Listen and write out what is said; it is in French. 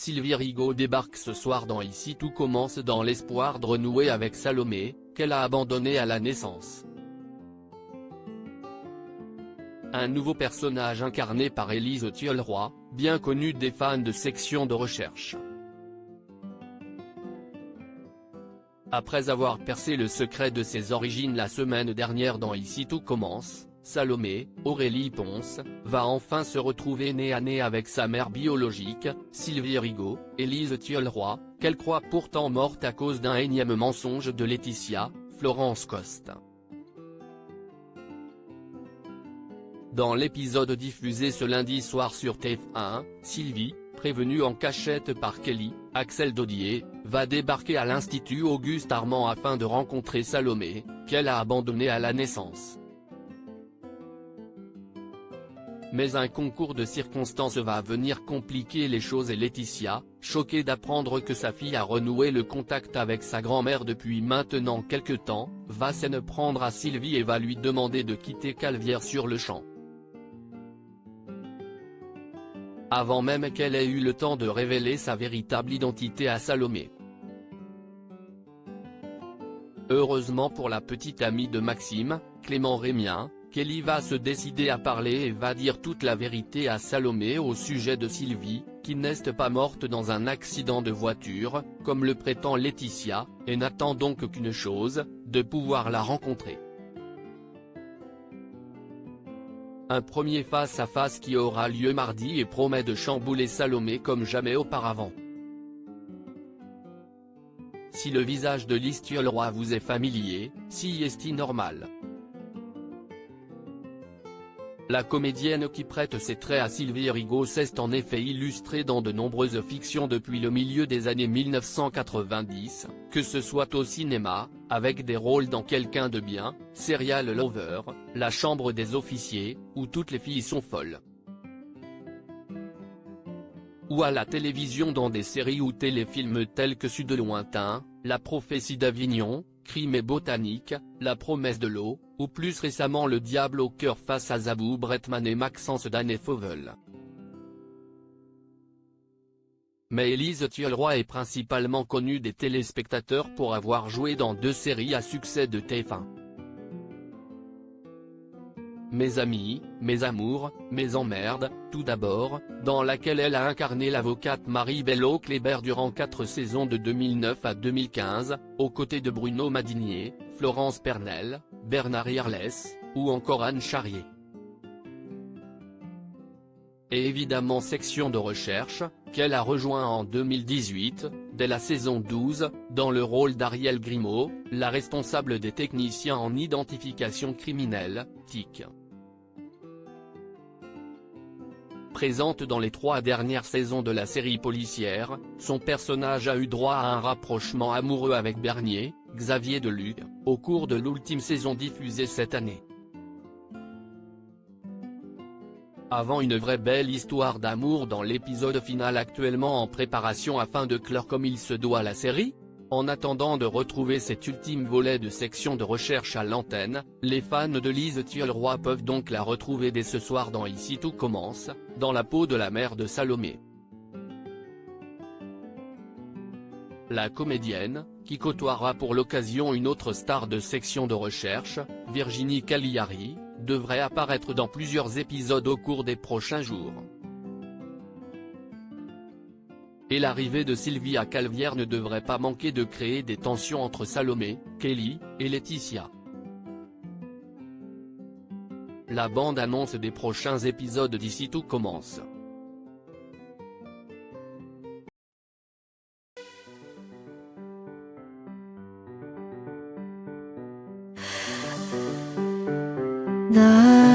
Sylvie Rigaud débarque ce soir dans Ici tout commence dans l'espoir de renouer avec Salomé, qu'elle a abandonnée à la naissance. Un nouveau personnage incarné par Élise Thiolroy, bien connue des fans de Section de recherche. Après avoir percé le secret de ses origines la semaine dernière dans Ici tout commence, Salomé, Aurélie Ponce, va enfin se retrouver nez à nez avec sa mère biologique, Sylvie Rigaud, Élise Thiolroy, qu'elle croit pourtant morte à cause d'un énième mensonge de Laetitia, Florence Coste. Dans l'épisode diffusé ce lundi soir sur TF1, Sylvie, prévenue en cachette par Kelly, Axel Dodier, va débarquer à l'Institut Auguste Armand afin de rencontrer Salomé, qu'elle a abandonnée à la naissance. Mais un concours de circonstances va venir compliquer les choses et Laetitia, choquée d'apprendre que sa fille a renoué le contact avec sa grand-mère depuis maintenant quelque temps, va s'en prendre à Sylvie et va lui demander de quitter Calvière sur le champ. Avant même qu'elle ait eu le temps de révéler sa véritable identité à Salomé. Heureusement pour la petite amie de Maxime, Clément Rémien, Kelly va se décider à parler et va dire toute la vérité à Salomé au sujet de Sylvie, qui n'est pas morte dans un accident de voiture, comme le prétend Laetitia, et n'attend donc qu'une chose, de pouvoir la rencontrer. Un premier face-à-face qui aura lieu mardi et promet de chambouler Salomé comme jamais auparavant. Si le visage de Lise Thiolroy vous est familier, si est-il normal. La comédienne qui prête ses traits à Sylvie Rigaud s'est en effet illustrée dans de nombreuses fictions depuis le milieu des années 1990, que ce soit au cinéma, avec des rôles dans Quelqu'un de bien, Serial Lover, La Chambre des officiers, ou Toutes les filles sont folles. Ou à la télévision dans des séries ou téléfilms tels que Sud lointain, La prophétie d'Avignon, Crime et botanique, La promesse de l'eau, ou plus récemment Le diable au cœur face à Zabou Bretman et Maxence Danefauvel. Mais Élise Thiolroy est principalement connue des téléspectateurs pour avoir joué dans 2 séries à succès de TF1. Mes amis, mes amours, mes emmerdes, tout d'abord, dans laquelle elle a incarné l'avocate Marie-Belle Auclébert durant 4 saisons de 2009 à 2015, aux côtés de Bruno Madinier, Florence Pernel, Bernard Irles, ou encore Anne Charrier. Et évidemment Section de recherche, qu'elle a rejoint en 2018, dès la saison 12, dans le rôle d'Ariel Grimaud, la responsable des techniciens en identification criminelle, TIC. Présente dans les 3 dernières saisons de la série policière, son personnage a eu droit à un rapprochement amoureux avec Bernier, Xavier Deluc, au cours de l'ultime saison diffusée cette année. Avant une vraie belle histoire d'amour dans l'épisode final actuellement en préparation afin de clore comme il se doit la série. En attendant de retrouver cet ultime volet de Section de recherche à l'antenne, les fans de Lise Thiolroy peuvent donc la retrouver dès ce soir dans Ici tout commence, dans la peau de la mère de Salomé. La comédienne, qui côtoiera pour l'occasion une autre star de Section de recherche, Virginie Cagliari, devrait apparaître dans plusieurs épisodes au cours des prochains jours. Et l'arrivée de Sylvie à Calvière ne devrait pas manquer de créer des tensions entre Salomé, Kelly, et Laetitia. La bande-annonce des prochains épisodes d'Ici tout commence. 나